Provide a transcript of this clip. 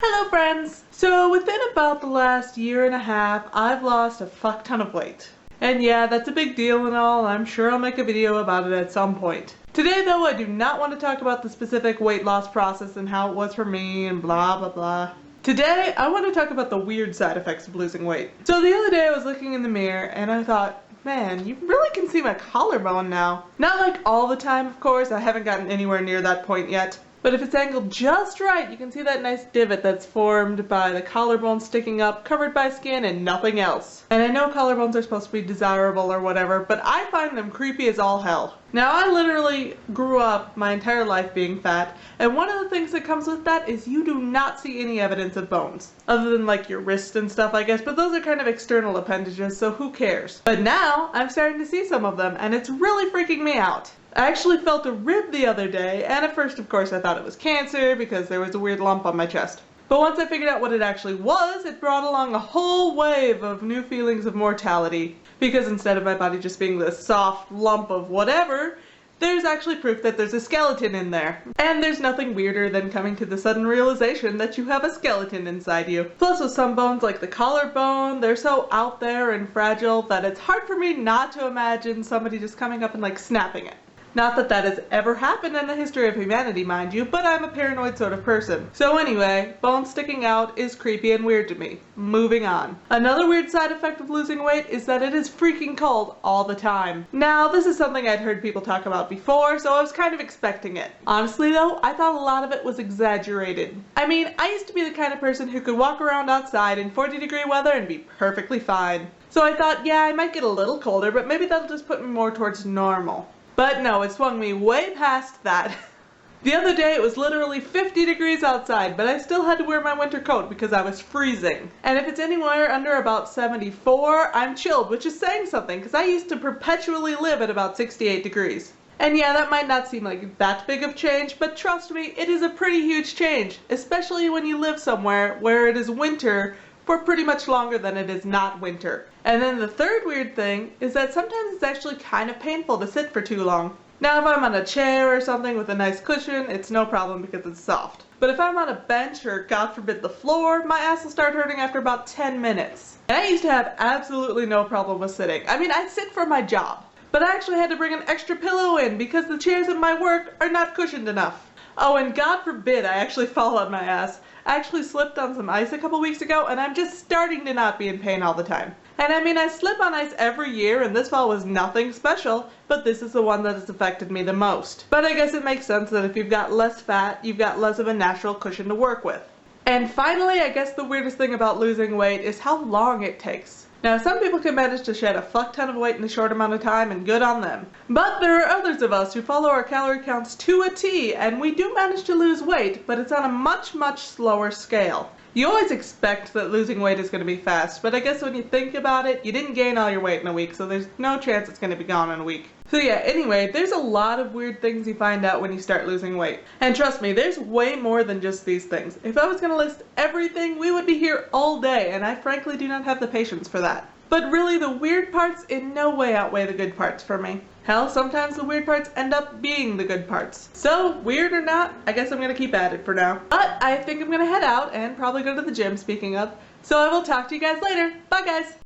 Hello friends! So within about the last year and a half, I've lost a fuck ton of weight. And yeah, that's a big deal and all, I'm sure I'll make a video about it at some point. Today though, I do not want to talk about the specific weight loss process and how it was for me and blah blah blah. Today, I want to talk about the weird side effects of losing weight. So the other day I was looking in the mirror and I thought, man, you really can see my collarbone now. Not like all the time, of course, I haven't gotten anywhere near that point yet. But if it's angled just right, you can see that nice divot that's formed by the collarbone sticking up, covered by skin and nothing else. And I know collarbones are supposed to be desirable or whatever, but I find them creepy as all hell. Now, I literally grew up my entire life being fat, and one of the things that comes with that is you do not see any evidence of bones. Other than like your wrist and stuff, I guess, but those are kind of external appendages, so who cares? But now, I'm starting to see some of them, and it's really freaking me out. I actually felt a rib the other day, and at first, of course, I thought it was cancer because there was a weird lump on my chest. But once I figured out what it actually was, it brought along a whole wave of new feelings of mortality. Because instead of my body just being this soft lump of whatever, there's actually proof that there's a skeleton in there. And there's nothing weirder than coming to the sudden realization that you have a skeleton inside you. Plus with some bones like the collarbone, they're so out there and fragile that it's hard for me not to imagine somebody just coming up and like snapping it. Not that that has ever happened in the history of humanity, mind you, but I'm a paranoid sort of person. So anyway, bone sticking out is creepy and weird to me. Moving on. Another weird side effect of losing weight is that it is freaking cold all the time. Now, this is something I'd heard people talk about before, so I was kind of expecting it. Honestly though, I thought a lot of it was exaggerated. I mean, I used to be the kind of person who could walk around outside in 40-degree weather and be perfectly fine. So I thought, yeah, I might get a little colder, but maybe that'll just put me more towards normal. But no, it swung me way past that. The other day it was literally 50 degrees outside, but I still had to wear my winter coat because I was freezing. And if it's anywhere under about 74, I'm chilled, which is saying something because I used to perpetually live at about 68 degrees. And yeah, that might not seem like that big of change, but trust me, it is a pretty huge change, especially when you live somewhere where it is winter for pretty much longer than it is not winter. And then the third weird thing is that sometimes it's actually kind of painful to sit for too long. Now if I'm on a chair or something with a nice cushion, it's no problem because it's soft. But if I'm on a bench or God forbid the floor, my ass will start hurting after about 10 minutes. And I used to have absolutely no problem with sitting. I mean, I sit for my job. But I actually had to bring an extra pillow in because the chairs at my work are not cushioned enough. Oh, and God forbid I actually fall on my ass. I actually slipped on some ice a couple weeks ago and I'm just starting to not be in pain all the time. And I mean, I slip on ice every year and this fall was nothing special, but this is the one that has affected me the most. But I guess it makes sense that if you've got less fat, you've got less of a natural cushion to work with. And finally, I guess the weirdest thing about losing weight is how long it takes. Now, some people can manage to shed a fuck ton of weight in a short amount of time, and good on them. But there are others of us who follow our calorie counts to a T, and we do manage to lose weight, but it's on a much, much slower scale. You always expect that losing weight is going to be fast, but I guess when you think about it, you didn't gain all your weight in a week, so there's no chance it's going to be gone in a week. So yeah, anyway, there's a lot of weird things you find out when you start losing weight. And trust me, there's way more than just these things. If I was going to list everything, we would be here all day, and I frankly do not have the patience for that. But really, the weird parts in no way outweigh the good parts for me. Hell, sometimes the weird parts end up being the good parts. So, weird or not, I guess I'm gonna keep at it for now. But I think I'm gonna head out and probably go to the gym, speaking of. So I will talk to you guys later. Bye guys!